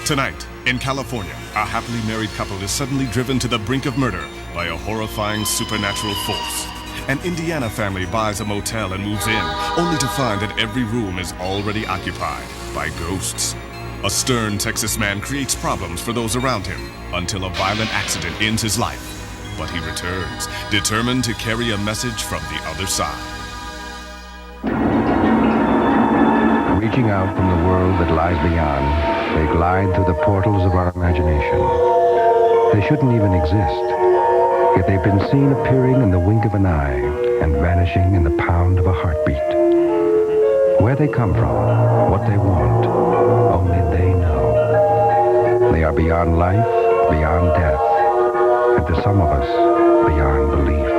Tonight, in California, a happily married couple is suddenly driven to the brink of murder by a horrifying supernatural force. An Indiana family buys a motel and moves in, only to find that every room is already occupied by ghosts. A stern Texas man creates problems for those around him until a violent accident ends his life. But he returns, determined to carry a message from the other side. Reaching out from the world that lies beyond, they glide through the portals of our imagination. They shouldn't even exist, yet they've been seen appearing in the wink of an eye and vanishing in the pound of a heartbeat. Where they come from, what they want, only they know. They are beyond life, beyond death, and to some of us, beyond belief.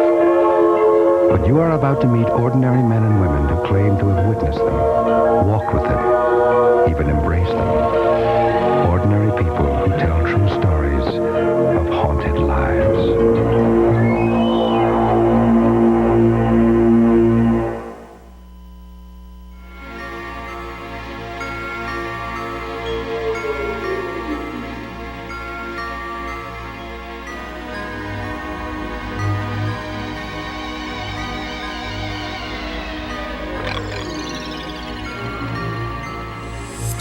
But you are about to meet ordinary men and women who claim to have witnessed them, walked with them, even embraced them. Ordinary people who tell true stories of haunted lives.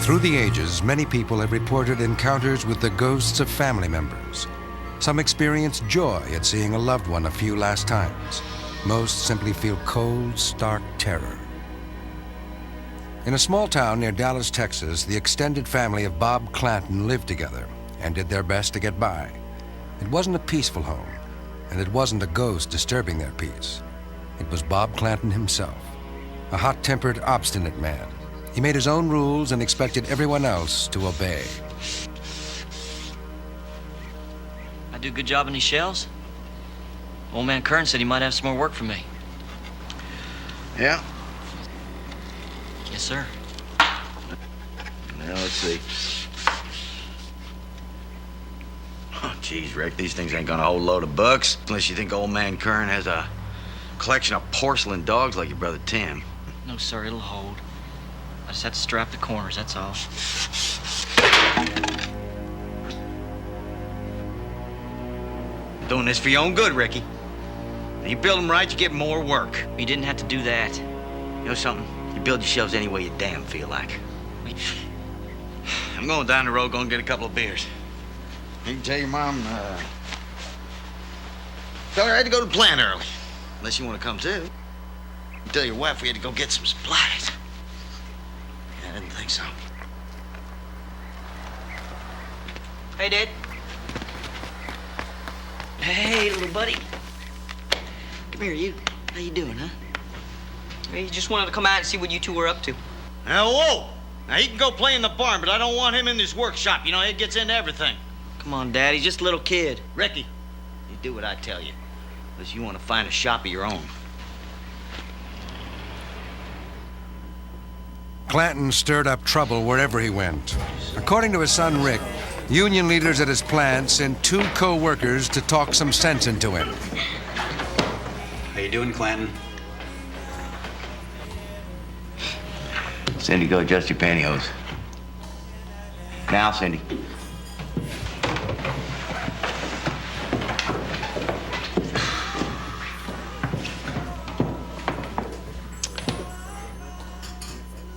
Through the ages, many people have reported encounters with the ghosts of family members. Some experience joy at seeing a loved one a few last times. Most simply feel cold, stark terror. In a small town near Dallas, Texas, the extended family of Bob Clanton lived together and did their best to get by. It wasn't a peaceful home, and it wasn't a ghost disturbing their peace. It was Bob Clanton himself, a hot-tempered, obstinate man. He made his own rules and expected everyone else to obey. I do a good job on these shells? Old man Kern said he might have some more work for me. Yeah? Yes, sir. Now, let's see. Oh, geez, Rick, these things ain't gonna hold a load of bucks. Unless you think old man Kern has a collection of porcelain dogs like your brother Tim. No, sir, it'll hold. I just have to strap the corners, that's all. Doing this for your own good, Ricky. You build them right, you get more work. You didn't have to do that. You know something? You build your shelves any way you damn feel like. I'm going down the road, going to get a couple of beers. You can tell your mom, tell her I had to go to the plant early. Unless you want to come too. You tell your wife we had to go get some supplies. I didn't think so. Hey, Dad. Hey, little buddy. Come here, you. How you doing, huh? Hey, just wanted to come out and see what you two were up to. Now, whoa! Now, he can go play in the barn, but I don't want him in this workshop. You know, he gets into everything. Come on, Dad. He's just a little kid. Ricky, you do what I tell you. Unless you want to find a shop of your own. Clanton stirred up trouble wherever he went. According to his son Rick, union leaders at his plant sent 2 co-workers to talk some sense into him. How you doing, Clanton? Cindy, go adjust your pantyhose. Now, Cindy.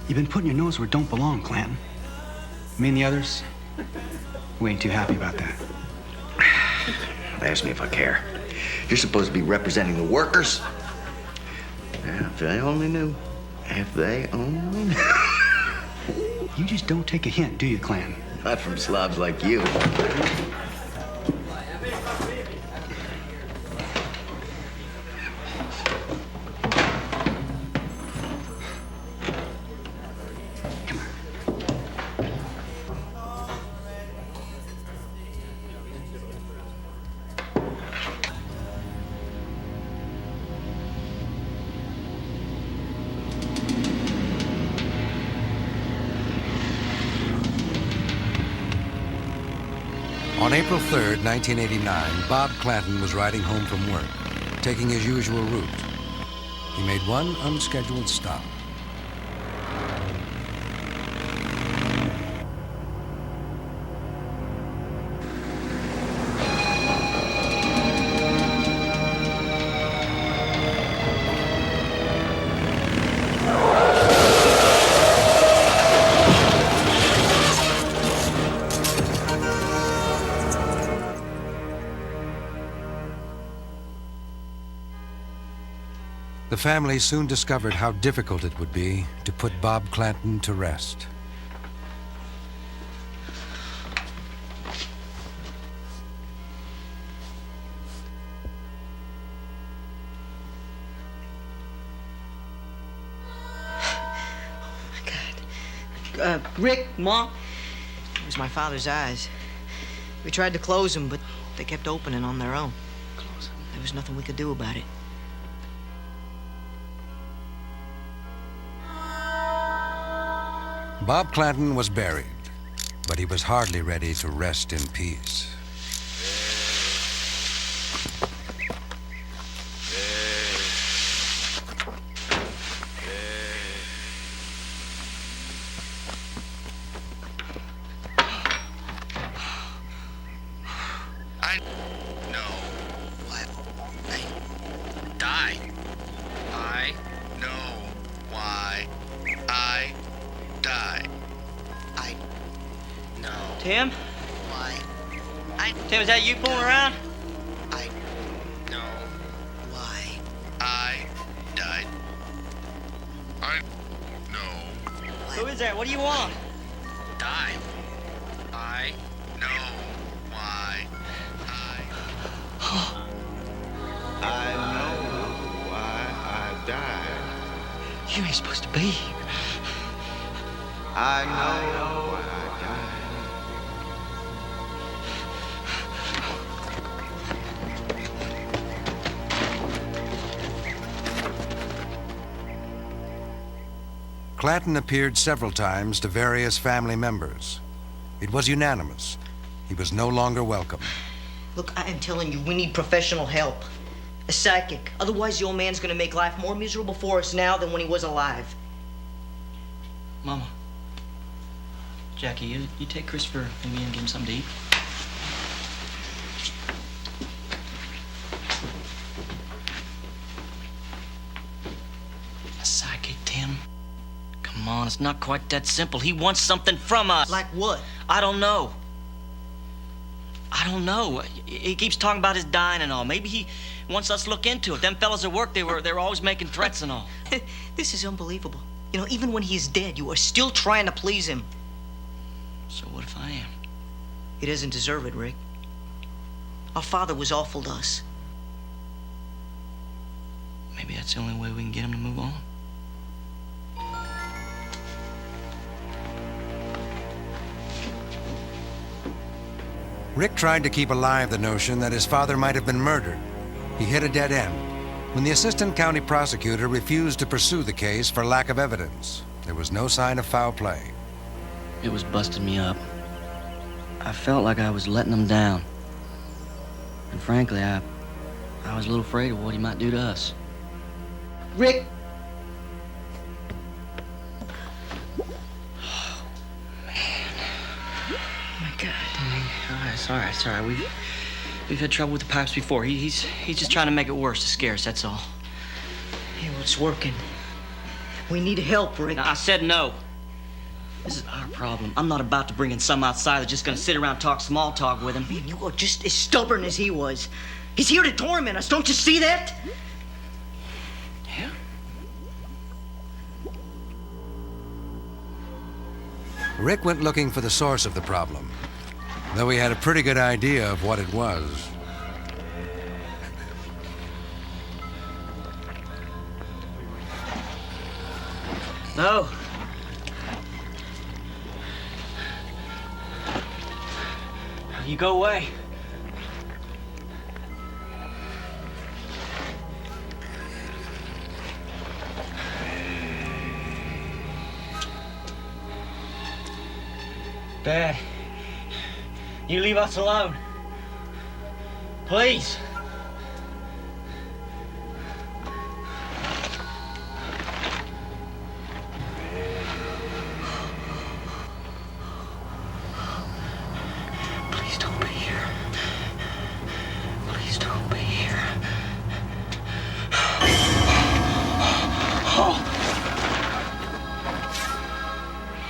You've been putting your nose where it don't belong, Clanton. Me and the others, we ain't too happy about that. Ask me if I care. You're supposed to be representing the workers. Yeah, if they only knew. If they only knew. You just don't take a hint, do you, Clanton? Not from slobs like you. On April 3rd, 1989, Bob Clanton was riding home from work, taking his usual route. He made one unscheduled stop. The family soon discovered how difficult it would be to put Bob Clanton to rest. Rick, Mom, it was my father's eyes. We tried to close them, but they kept opening on their own. There was nothing we could do about it. Bob Clanton was buried, but he was hardly ready to rest in peace. Tim? Why? Tim, is that you fooling around? I know why I died. I know. Who is that? What do you want? Die. I know why I know why I died. You ain't supposed to be here. I know why I died. Clanton appeared several times to various family members. It was unanimous. He was no longer welcome. Look, I am telling you, we need professional help. A psychic. Otherwise, the old man's gonna make life more miserable for us now than when he was alive. Mama. Jackie, you take Christopher and me and give him something to eat. A psychic, Tim? Come on, it's not quite that simple. He wants something from us. Like what? I don't know. He keeps talking about his dying and all. Maybe he wants us to look into it. Them fellas at work, they were always making threats and all. This is unbelievable. You know, even when he's dead, you are still trying to please him. So what if I am? He doesn't deserve it, Rick. Our father was awful to us. Maybe that's the only way we can get him to move on. Rick tried to keep alive the notion that his father might have been murdered. He hit a dead end when the assistant county prosecutor refused to pursue the case for lack of evidence. There was no sign of foul play. It was busting me up. I felt like I was letting him down. And frankly, I was a little afraid of what he might do to us. Rick! Oh, man. Oh, my God. All right, it's all right. We've had trouble with the pipes before. He's just trying to make it worse to scare us, that's all. Yeah, well, it's working. We need help, Rick. Now, I said no. This is our problem. I'm not about to bring in some outsider that's just gonna sit around and talk small talk with him. Man, you are just as stubborn as he was. He's here to torment us. Don't you see that? Yeah. Rick went looking for the source of the problem, though he had a pretty good idea of what it was. No. You go away. Dad, you leave us alone. Please. Please don't be here. Please don't be here.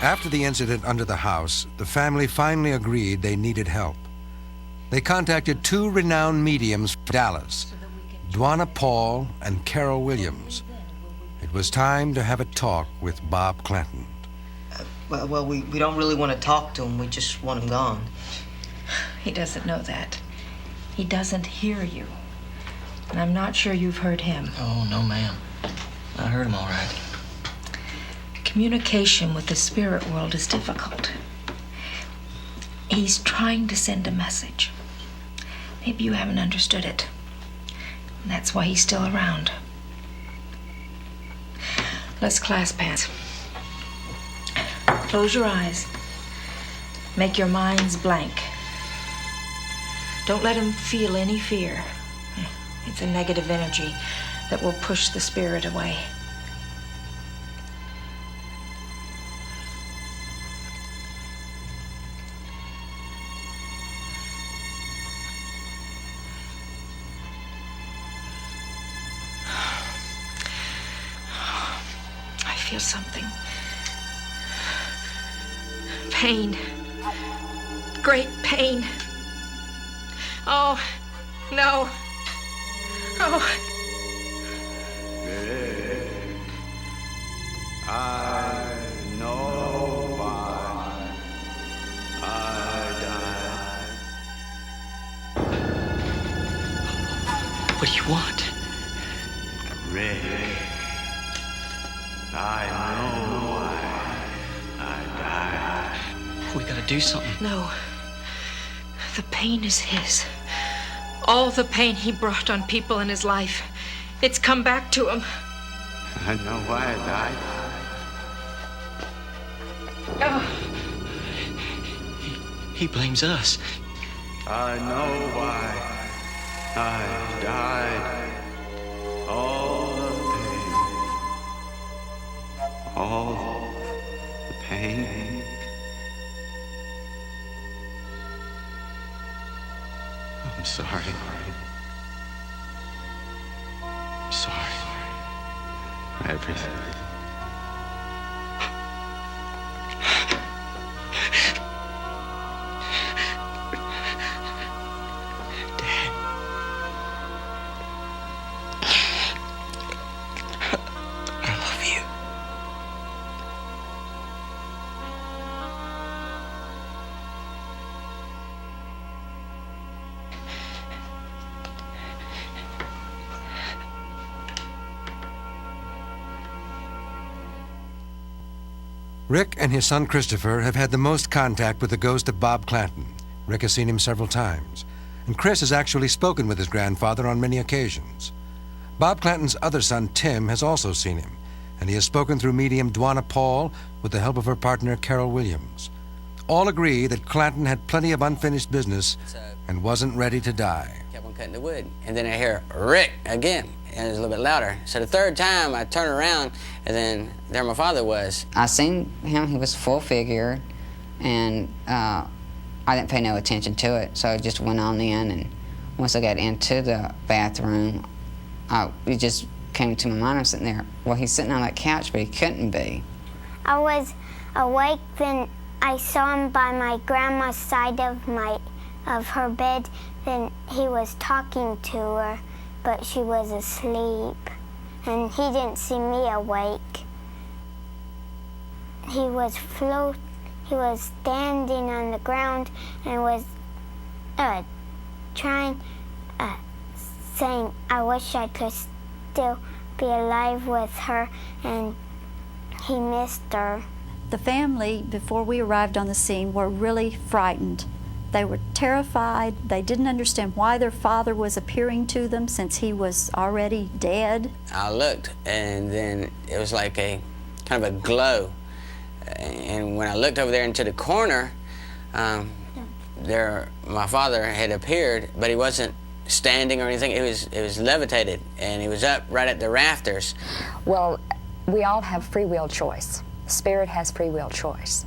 After the incident under the house, the family finally agreed they needed help. They contacted two renowned mediums from Dallas, Dwana Paul and Carol Williams. It was time to have a talk with Bob Clanton. Well, we don't really want to talk to him. We just want him gone. He doesn't know that. He doesn't hear you. And I'm not sure you've heard him. Oh, no, ma'am. I heard him all right. Communication with the spirit world is difficult. He's trying to send a message. Maybe you haven't understood it. And that's why he's still around. Let's class pass. Close your eyes. Make your minds blank. Don't let him feel any fear. It's a negative energy that will push the spirit away. I feel something. Pain. Great pain. Oh, no. Oh. I know why I died. What do you want? Rick, I know why I died. We gotta do something. No. The pain is his. All the pain he brought on people in his life. It's come back to him. I know why I died. Oh. He blames us. I know why I died. All the pain. I'm sorry. I'm sorry. Everything. Rick and his son Christopher have had the most contact with the ghost of Bob Clanton. Rick has seen him several times, and Chris has actually spoken with his grandfather on many occasions. Bob Clanton's other son, Tim, has also seen him, and he has spoken through medium Dwana Paul with the help of her partner, Carol Williams. All agree that Clanton had plenty of unfinished business and wasn't ready to die. Kept on cutting the wood, and then I hear Rick again, and it was a little bit louder. So the third time I turn around, and then there my father was. I seen him, he was full figure, and I didn't pay no attention to it, so I just went on in, and once I got into the bathroom, it just came to my mind. I'm sitting there, well, he's sitting on that couch, but he couldn't be. I was awake, then I saw him by my grandma's side of her bed. Then he was talking to her, but she was asleep, and he didn't see me awake. He was standing on the ground and was saying, I wish I could still be alive with her, and he missed her. The family, before we arrived on the scene, were really frightened. They were terrified. They didn't understand why their father was appearing to them since he was already dead. I looked, and then it was like a kind of a glow. And when I looked over there into the corner, my father had appeared, but he wasn't standing or anything. It was levitated, and he was up right at the rafters. Well, we all have free will choice. Spirit has free will choice.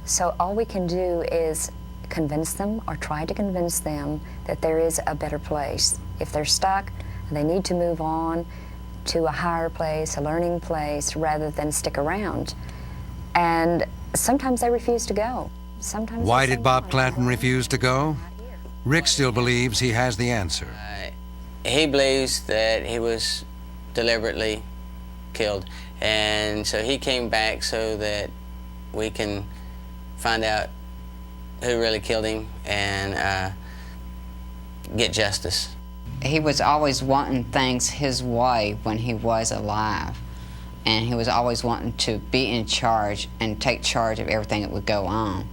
So all we can do is convince them or try to convince them that there is a better place. If they're stuck, they need to move on to a higher place, a learning place, rather than stick around. And sometimes they refuse to go. Sometimes. Why did Bob Clanton refuse to go? Rick still believes he has the answer. He believes that he was deliberately killed. And so he came back so that we can find out who really killed him and get justice. He was always wanting things his way when he was alive. And he was always wanting to be in charge and take charge of everything that would go on.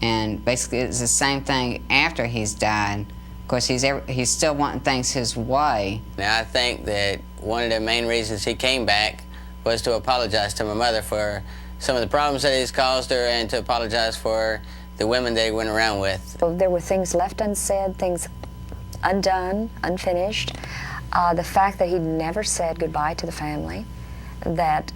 And basically it's the same thing after he's died. Of course, he's still wanting things his way. Now, I think that one of the main reasons he came back was to apologize to my mother for some of the problems that he's caused her and to apologize for the women that he went around with. So there were things left unsaid, things undone, unfinished. The fact that he never said goodbye to the family, that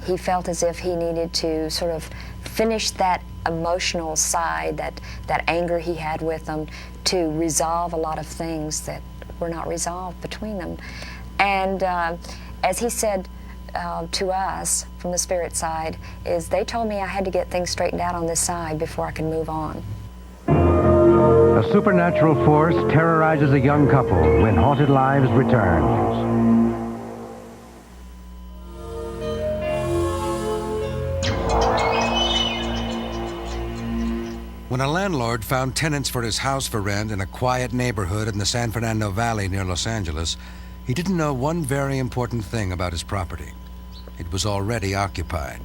he felt as if he needed to sort of finish that emotional side, that anger he had with them, to resolve a lot of things that were not resolved between them. And as he said to us from the spirit side, is they told me I had to get things straightened out on this side before I could move on. A supernatural force terrorizes a young couple when Haunted Lives returns. When a landlord found tenants for his house for rent in a quiet neighborhood in the San Fernando Valley near Los Angeles, he didn't know one very important thing about his property. It was already occupied.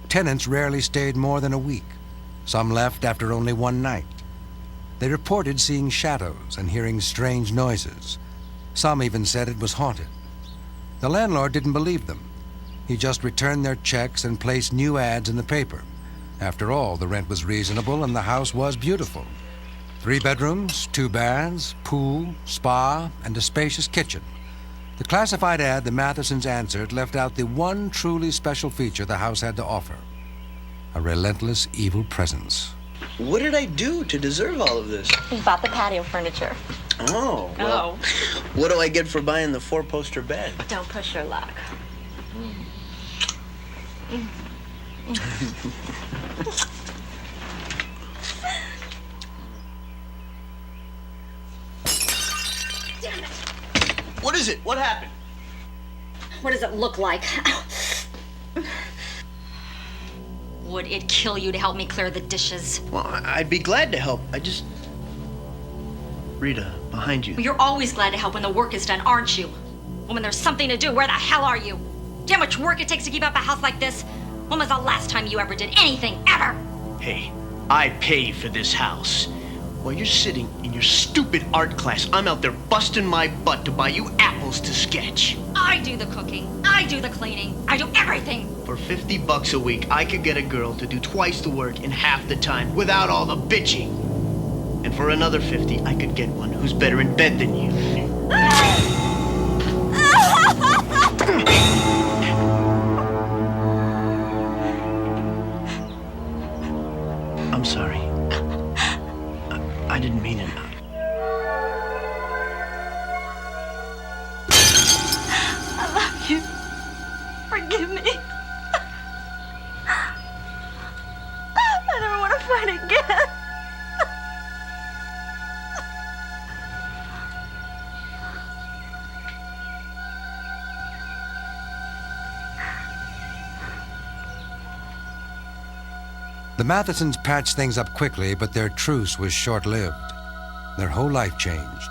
Tenants rarely stayed more than a week. Some left after only one night. They reported seeing shadows and hearing strange noises. Some even said it was haunted. The landlord didn't believe them. He just returned their checks and placed new ads in the paper. After all, the rent was reasonable and the house was beautiful. 3 bedrooms, 2 baths, pool, spa, and a spacious kitchen. The classified ad the Mathesons answered left out the one truly special feature the house had to offer: a relentless evil presence. What did I do to deserve all of this? You bought the patio furniture. Oh, well, what do I get for buying the 4-poster bed? Don't push your luck. What is it? What happened? What does it look like? Would it kill you to help me clear the dishes? Well, I'd be glad to help. I just... Rita, behind you. Well, you're always glad to help when the work is done, aren't you? Well, when there's something to do, where the hell are you? Do you know how much work it takes to keep up a house like this? When was the last time you ever did anything, ever? Hey, I pay for this house. While you're sitting in your stupid art class, I'm out there busting my butt to buy you apples to sketch. I do the cooking. I do the cleaning. I do everything. For $50 a week, I could get a girl to do twice the work in half the time without all the bitching. And for another 50, I could get one who's better in bed than you. I'm sorry. I didn't mean it. I love you. Forgive me. I never want to fight again. The Mathesons patched things up quickly, but their truce was short-lived. Their whole life changed.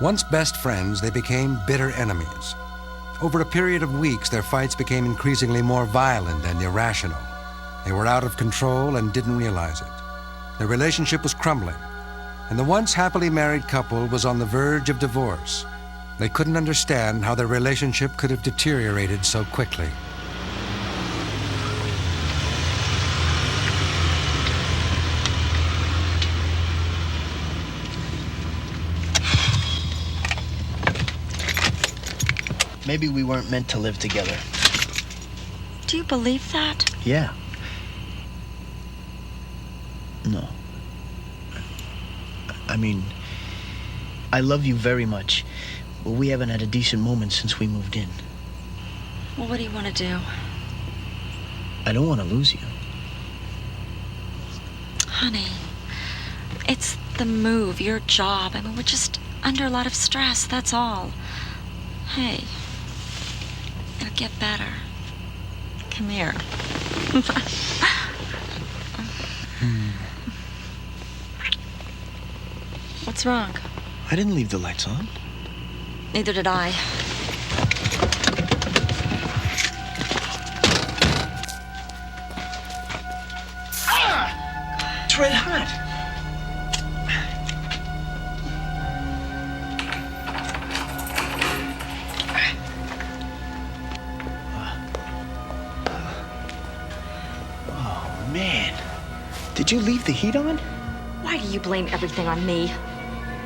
Once best friends, they became bitter enemies. Over a period of weeks, their fights became increasingly more violent and irrational. They were out of control and didn't realize it. Their relationship was crumbling, and the once happily married couple was on the verge of divorce. They couldn't understand how their relationship could have deteriorated so quickly. Maybe we weren't meant to live together. Do you believe that? Yeah. No. I mean, I love you very much, but we haven't had a decent moment since we moved in. Well, what do you want to do? I don't want to lose you. Honey, it's the move, your job. I mean, we're just under a lot of stress, that's all. Hey, get better. Come here. What's wrong? I didn't leave the lights on. Neither did I. It's red hot. Oh, man. Did you leave the heat on? Why do you blame everything on me?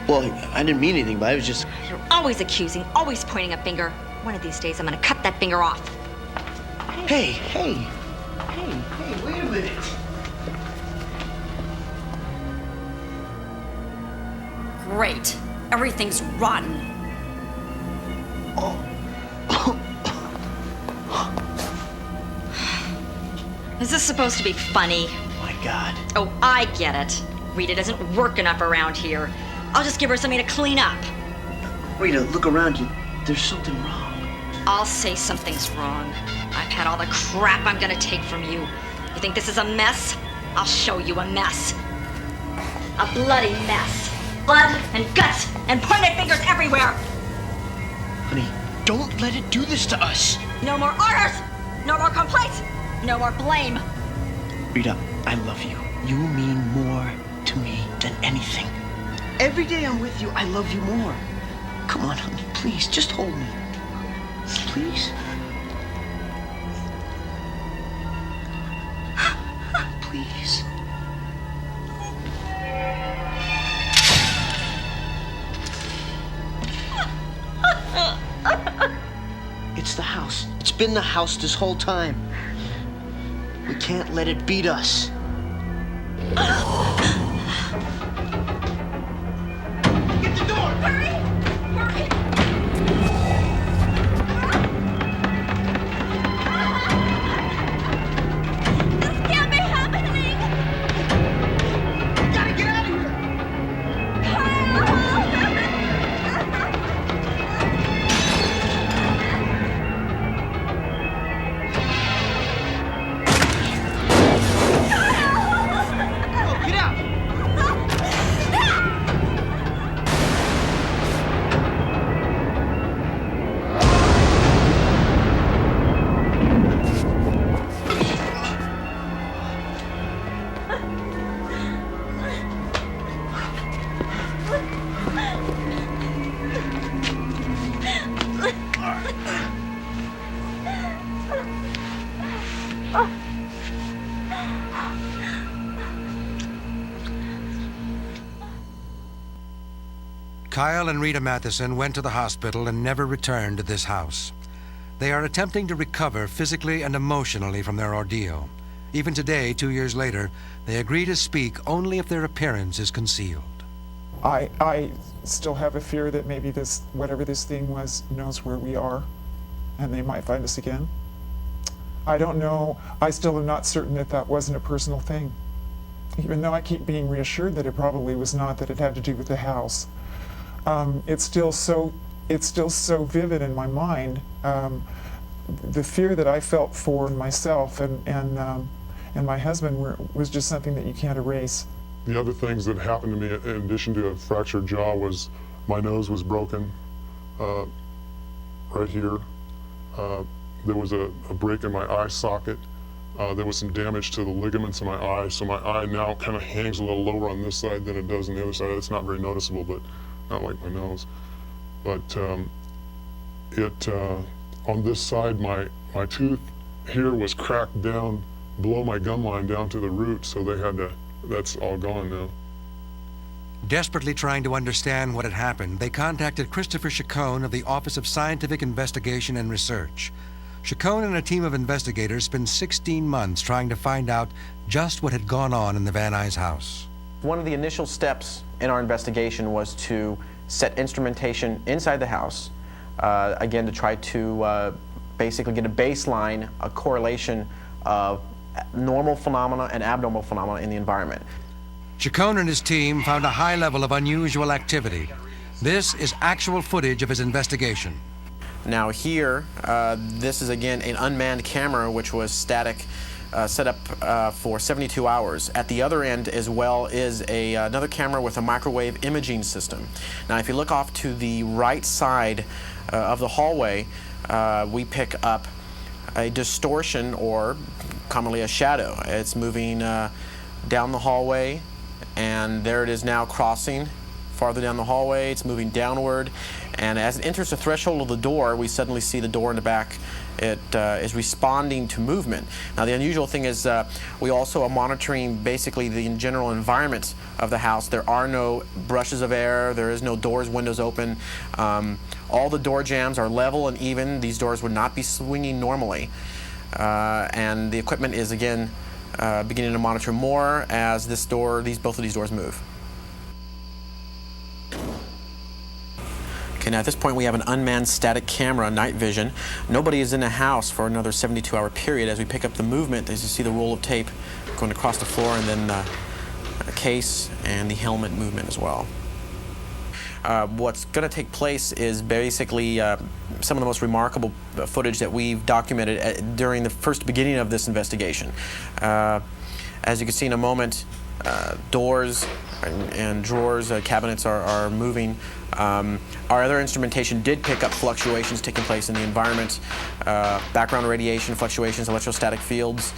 Well, I didn't mean anything, but I was just... You're always accusing, always pointing a finger. One of these days, I'm gonna cut that finger off. Hey, wait a minute. Great. Everything's rotten. Is this supposed to be funny? My God. Oh, I get it. Rita doesn't work enough around here. I'll just give her something to clean up. Rita, look around you. There's something wrong. I'll say something's wrong. I've had all the crap I'm gonna take from you. You think this is a mess? I'll show you a mess. A bloody mess. Blood and guts and pointed fingers everywhere. Honey, don't let it do this to us. No more orders. No more complaints. No more blame. Rita, I love you. You mean more to me than anything. Every day I'm with you, I love you more. Come on, honey, please, just hold me. Please? Please. It's the house. It's been the house this whole time. We can't let it beat us. Get the door! Hurry! Hurry! This can't be happening! We gotta get out of here! Get out! Kyle and Rita Matheson went to the hospital and never returned to this house. They are attempting to recover physically and emotionally from their ordeal. Even today, 2 years later, they agree to speak only if their appearance is concealed. I still have a fear that maybe this, whatever this thing was, knows where we are, and they might find us again. I don't know. I still am not certain that that wasn't a personal thing, even though I keep being reassured that it probably was not, that it had to do with the house. It's still so vivid in my mind. The fear that I felt for myself and my husband was just something that you can't erase. The other things that happened to me in addition to a fractured jaw was my nose was broken right here. There was a break in my eye socket. There was some damage to the ligaments in my eye, so my eye now kind of hangs a little lower on this side than it does on the other side. It's not very noticeable, but not like my nose. But on this side, my tooth here was cracked down below my gum line down to the root, so they had to, that's all gone now. Desperately trying to understand what had happened, they contacted Christopher Chacon of the Office of Scientific Investigation and Research. Chacon and a team of investigators spent 16 months trying to find out just what had gone on in the Van Nuys house. One of the initial steps in our investigation was to set instrumentation inside the house, again to try to basically get a baseline, a correlation of normal phenomena and abnormal phenomena in the environment. Chacon and his team found a high level of unusual activity. This is actual footage of his investigation. Now here, this is again an unmanned camera which was static, set up for 72 hours. At the other end as well is another camera with a microwave imaging system. Now if you look off to the right side of the hallway, we pick up a distortion, or commonly a shadow. It's moving down the hallway, and there it is now crossing farther down the hallway. It's moving downward, and as it enters the threshold of the door, we suddenly see the door in the back. It is responding to movement. Now the unusual thing is we also are monitoring basically the general environment of the house. There are no brushes of air, there is no doors, windows open. All the door jambs are level and even. These doors would not be swinging normally. And the equipment is again beginning to monitor more as both of these doors move. Okay, now at this point we have an unmanned static camera, night vision. Nobody is in the house for another 72-hour period. As we pick up the movement, as you see the roll of tape going across the floor, and then the case and the helmet movement as well. What's going to take place is basically some of the most remarkable footage that we've documented during the first beginning of this investigation. As you can see in a moment, doors and drawers, cabinets are moving. Our other instrumentation did pick up fluctuations taking place in the environment, background radiation fluctuations, electrostatic fields.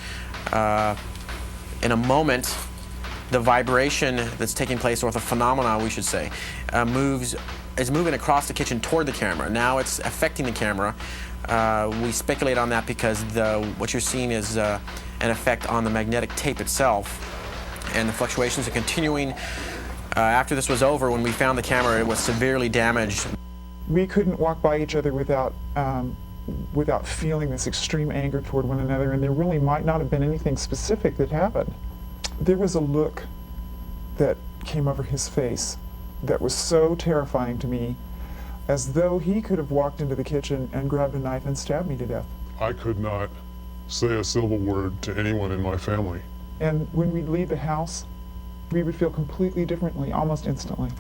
In a moment, the vibration that's taking place, or the phenomena, we should say, is moving across the kitchen toward the camera. Now it's affecting the camera. We speculate on that because what you're seeing is an effect on the magnetic tape itself, and the fluctuations are continuing. After this was over, when we found the camera, it was severely damaged. We couldn't walk by each other without feeling this extreme anger toward one another, and there really might not have been anything specific that happened. There was a look that came over his face that was so terrifying to me, as though he could have walked into the kitchen and grabbed a knife and stabbed me to death. I could not say a civil word to anyone in my family. And when we'd leave the house, we would feel completely differently, almost instantly.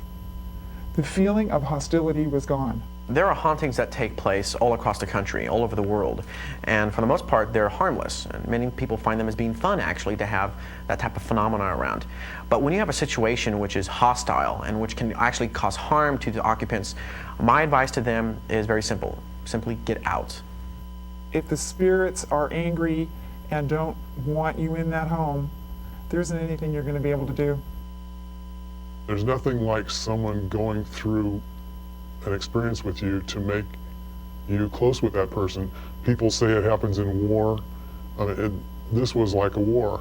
The feeling of hostility was gone. There are hauntings that take place all across the country, all over the world, and for the most part they're harmless, and many people find them as being fun actually to have that type of phenomena around. But when you have a situation which is hostile and which can actually cause harm to the occupants, my advice to them is very simple: simply get out. If the spirits are angry and don't want you in that home, there isn't anything you're going to be able to do. There's nothing like someone going through an experience with you to make you close with that person. People say it happens in war. This was like a war.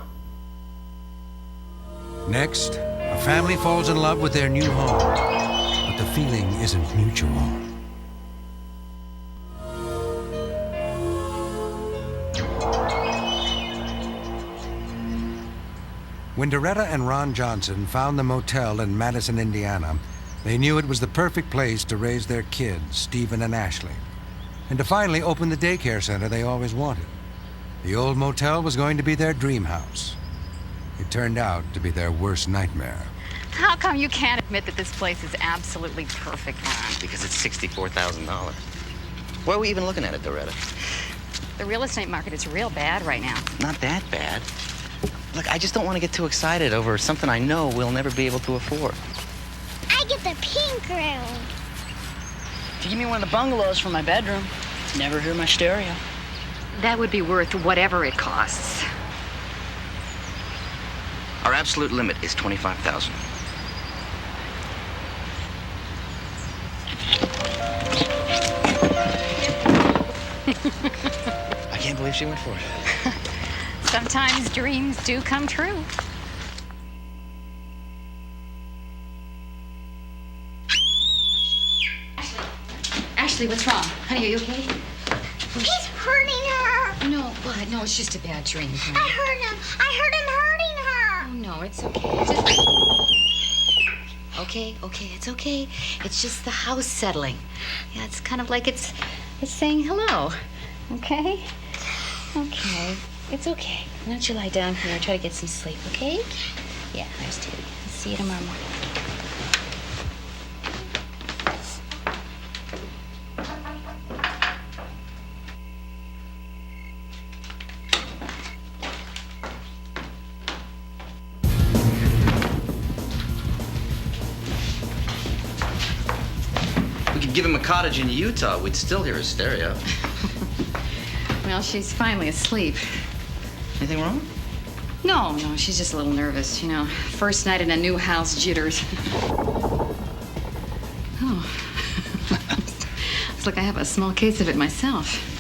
Next, a family falls in love with their new home, but the feeling isn't mutual. When Doretta and Ron Johnson found the motel in Madison, Indiana, they knew it was the perfect place to raise their kids, Stephen and Ashley, and to finally open the daycare center they always wanted. The old motel was going to be their dream house. It turned out to be their worst nightmare. How come you can't admit that this place is absolutely perfect, Ron? Because it's $64,000. Why are we even looking at it, Doretta? The real estate market is real bad right now. Not that bad. Look, I just don't want to get too excited over something I know we'll never be able to afford. I get the pink room. If you give me one of the bungalows for my bedroom, never hear my stereo. That would be worth whatever it costs. Our absolute limit is $25,000. I can't believe she went for it. Sometimes dreams do come true. Ashley, what's wrong? Honey, are you okay? He's hurting her. No, what? No, it's just a bad dream. Honey. I heard him. I heard him hurting her. Oh, no, it's okay. It's just... Okay, it's okay. It's just the house settling. Yeah, it's kind of like it's saying hello. Okay? Okay. It's okay. Why don't you lie down here and try to get some sleep, okay? Yeah, there's Teddy. I'll see you tomorrow morning. give him a cottage in Utah, we'd still hear his stereo. Well, she's finally asleep. Anything wrong? No, she's just a little nervous. You know, first night in a new house, jitters. Oh. Looks like I have a small case of it myself.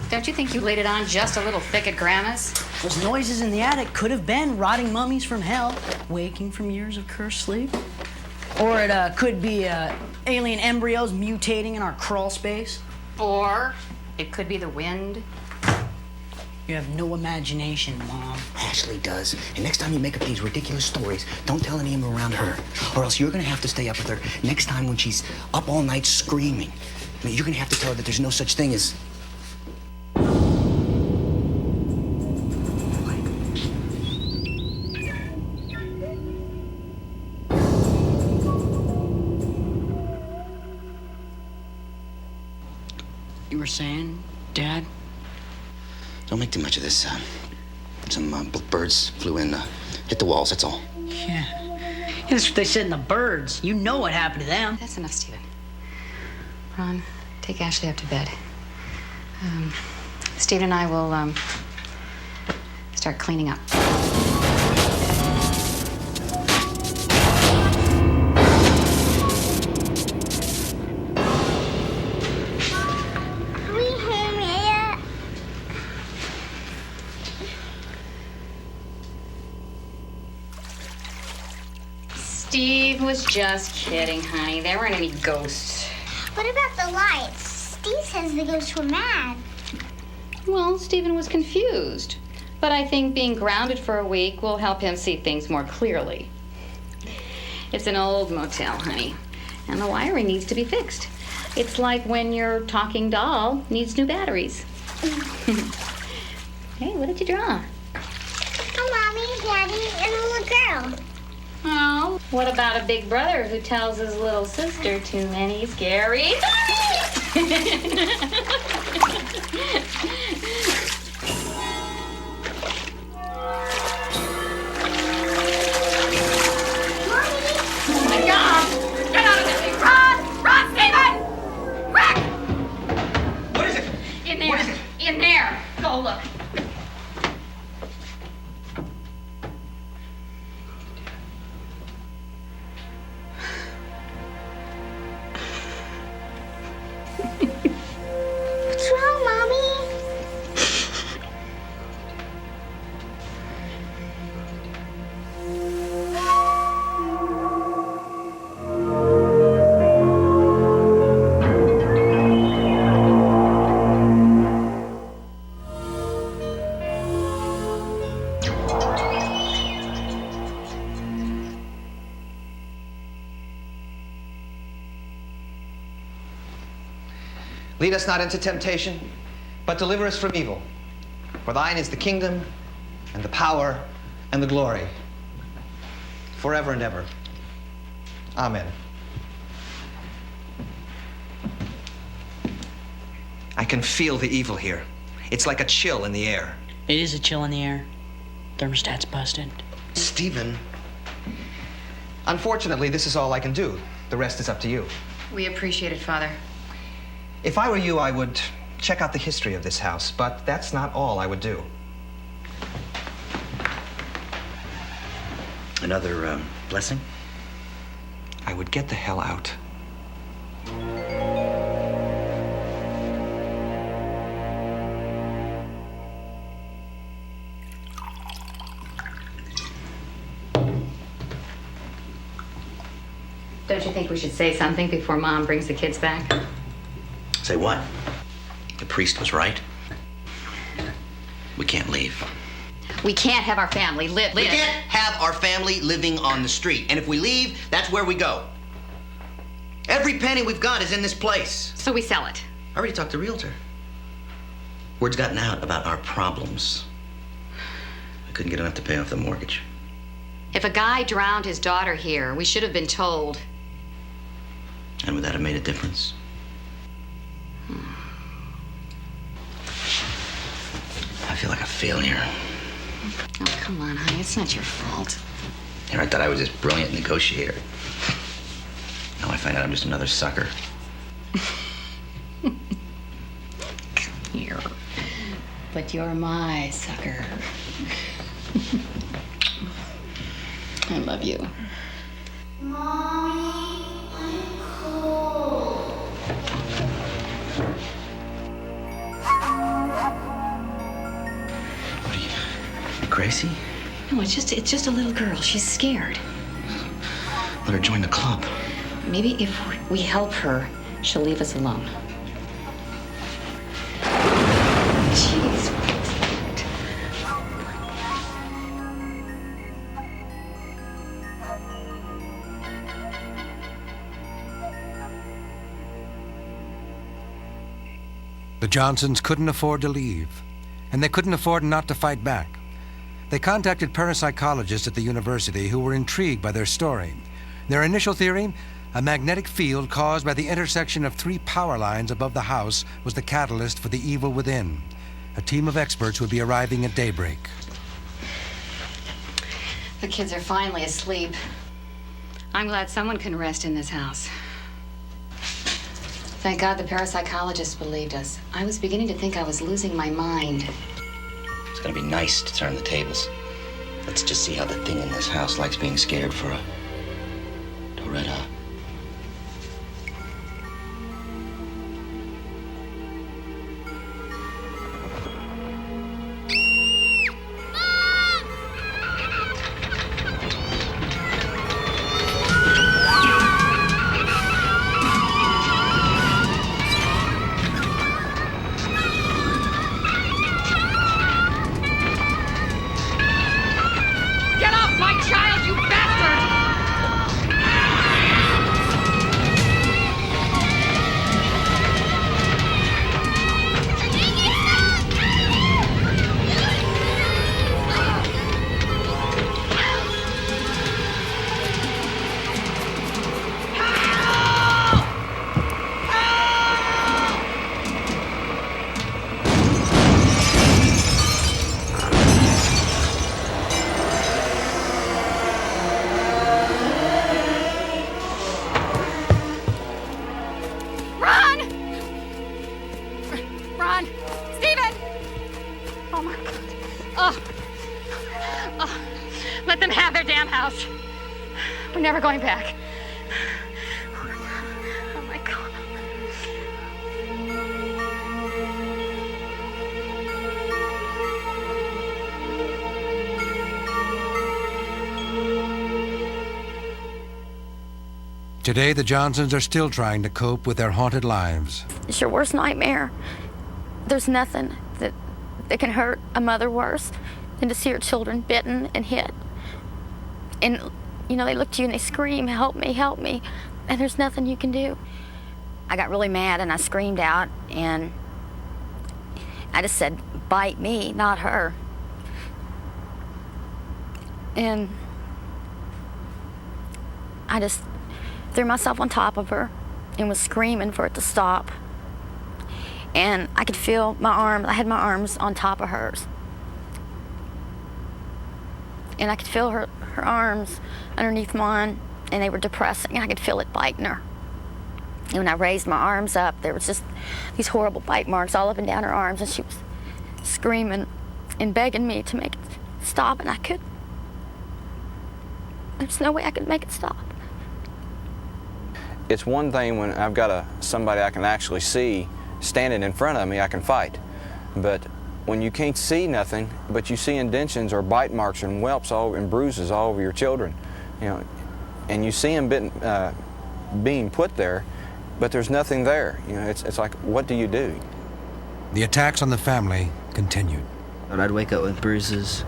Don't you think you laid it on just a little thick at Grandma's? Those noises in the attic could have been rotting mummies from hell, waking from years of cursed sleep. Or it could be alien embryos mutating in our crawl space. Or it could be the wind. You have no imagination, Mom. Ashley does. And next time you make up these ridiculous stories, don't tell any of them around her. Or else you're gonna have to stay up with her next time when she's up all night screaming. I mean, you're gonna have to tell her that there's no such thing as... You were saying, Dad? Don't make too much of this. Some birds flew in, hit the walls, that's all. Yeah. That's what they said in the birds. You know what happened to them. That's enough, Stephen. Ron, take Ashley up to bed. Stephen and I will start cleaning up. Steve was just kidding, honey. There weren't any ghosts. What about the lights? Steve says the ghosts were mad. Well, Stephen was confused. But I think being grounded for a week will help him see things more clearly. It's an old motel, honey. And the wiring needs to be fixed. It's like when your talking doll needs new batteries. Hey, what did you draw? A mommy, daddy, and a little girl. Oh, what about a big brother who tells his little sister too many scary stories? Oh my God! Get out of this! Run! Run, Stephen! Quick! What is it? In there. What is it? In there. Go look. What's wrong, Mommy? Lead us not into temptation, but deliver us from evil. For thine is the kingdom, and the power, and the glory, forever and ever. Amen. I can feel the evil here. It's like a chill in the air. It is a chill in the air. Thermostat's busted. Stephen. Unfortunately, this is all I can do. The rest is up to you. We appreciate it, Father. If I were you, I would check out the history of this house, but that's not all I would do. Another blessing? I would get the hell out. Don't you think we should say something before Mom brings the kids back? Say what? The priest was right. We can't leave. We can't have our family live. We can't have our family living on the street. And if we leave, that's where we go. Every penny we've got is in this place. So we sell it. I already talked to the realtor. Word's gotten out about our problems. I couldn't get enough to pay off the mortgage. If a guy drowned his daughter here, we should have been told. And would that have made a difference? I feel like a failure. Oh, come on, honey. It's not your fault. Here, I thought I was this brilliant negotiator. Now I find out I'm just another sucker. Here. But you're my sucker. I love you. Mommy, I'm cold. You crazy? No, it's just a little girl. She's scared. Let her join the club. Maybe if we help her, she'll leave us alone. Jeez. The Johnsons couldn't afford to leave, and they couldn't afford not to fight back. They contacted parapsychologists at the university who were intrigued by their story. Their initial theory, a magnetic field caused by the intersection of 3 power lines above the house, was the catalyst for the evil within. A team of experts would be arriving at daybreak. The kids are finally asleep. I'm glad someone can rest in this house. Thank God the parapsychologists believed us. I was beginning to think I was losing my mind. It's gonna be nice to turn the tables. Let's just see how the thing in this house likes being scared for a Doretta. Get off my child, you bastard! Run! Run! Stephen! Oh my God. Oh. Let them have their damn house. We're never going back. Oh my God. Today, the Johnsons are still trying to cope with their haunted lives. It's your worst nightmare. There's nothing that can hurt a mother worse than to see her children bitten and hit. And, you know, they look to you and they scream, help me, and there's nothing you can do. I got really mad and I screamed out and I just said, bite me, not her. And I just threw myself on top of her and was screaming for it to stop. And I could feel my arms, I had my arms on top of hers. And I could feel her arms underneath mine, and they were depressing. I could feel it biting her. And when I raised my arms up, there was just these horrible bite marks all up and down her arms, and she was screaming and begging me to make it stop, and I couldn't. There's no way I could make it stop. It's one thing when I've got somebody I can actually see standing in front of me, I can fight. But when you can't see nothing, but you see indentions or bite marks and whelps and bruises all over your children, you know, and you see them being put there, but there's nothing there. You know, it's like, what do you do? The attacks on the family continued. I'd wake up with bruises,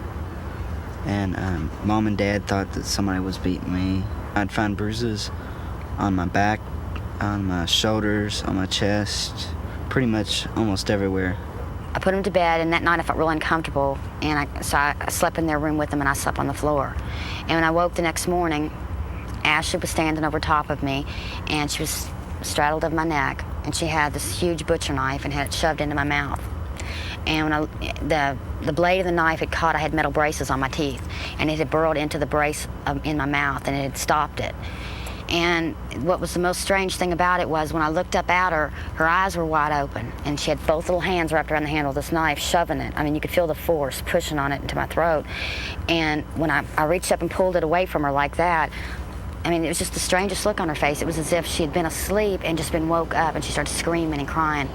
and Mom and Dad thought that somebody was beating me. I'd find bruises on my back, on my shoulders, on my chest, pretty much almost everywhere. I put him to bed, and that night I felt real uncomfortable, and so I slept in their room with them, and I slept on the floor. And when I woke the next morning, Ashley was standing over top of me, and she was straddled over my neck, and she had this huge butcher knife and had it shoved into my mouth. And when the blade of the knife had caught, I had metal braces on my teeth, and it had burrowed into the brace in my mouth, and it had stopped it. And what was the most strange thing about it was when I looked up at her, her eyes were wide open, and she had both little hands wrapped around the handle of this knife, shoving it. I mean, you could feel the force pushing on it into my throat. And when I reached up and pulled it away from her like that, I mean, it was just the strangest look on her face. It was as if she had been asleep and just been woke up, and she started screaming and crying.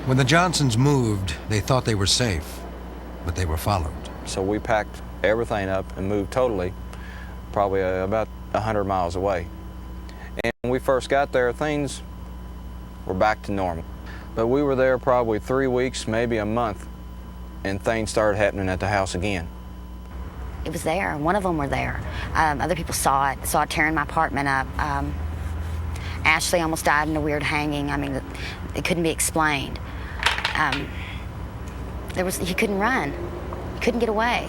When the Johnsons moved, they thought they were safe, but they were followed. So we packed everything up and moved totally, probably about 100 miles away. And when we first got there, things were back to normal. But we were there probably 3 weeks, maybe a month, and things started happening at the house again. It was there. One of them were there. Other people saw it tearing my apartment up. Ashley almost died in a weird hanging. I mean, it couldn't be explained. He couldn't run. He couldn't get away.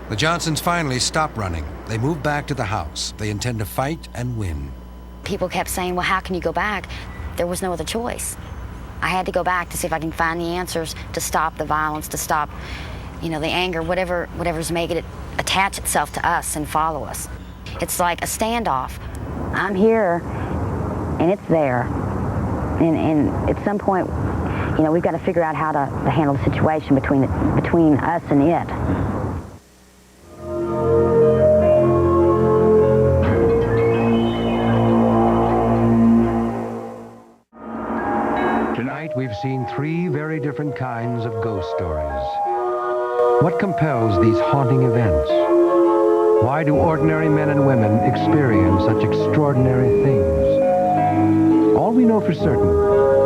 The Johnsons finally stopped running. They moved back to the house. They intend to fight and win. People kept saying, well, how can you go back? There was no other choice. I had to go back to see if I can find the answers to stop the violence, to stop, you know, the anger, whatever's making it attach itself to us and follow us. It's like a standoff. I'm here, and it's there. And at some point, you know, we've got to figure out how to handle the situation between us and it. Tonight we've seen 3 very different kinds of ghost stories. What compels these haunting events? Why do ordinary men and women experience such extraordinary things? All we know for certain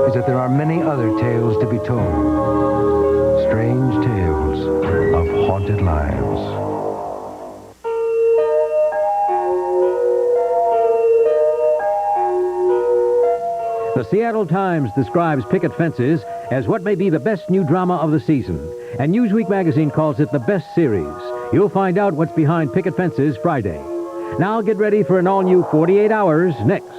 is that there are many other tales to be told. Strange tales of haunted lives. The Seattle Times describes Picket Fences as what may be the best new drama of the season, and Newsweek magazine calls it the best series. You'll find out what's behind Picket Fences Friday. Now get ready for an all-new 48 Hours next.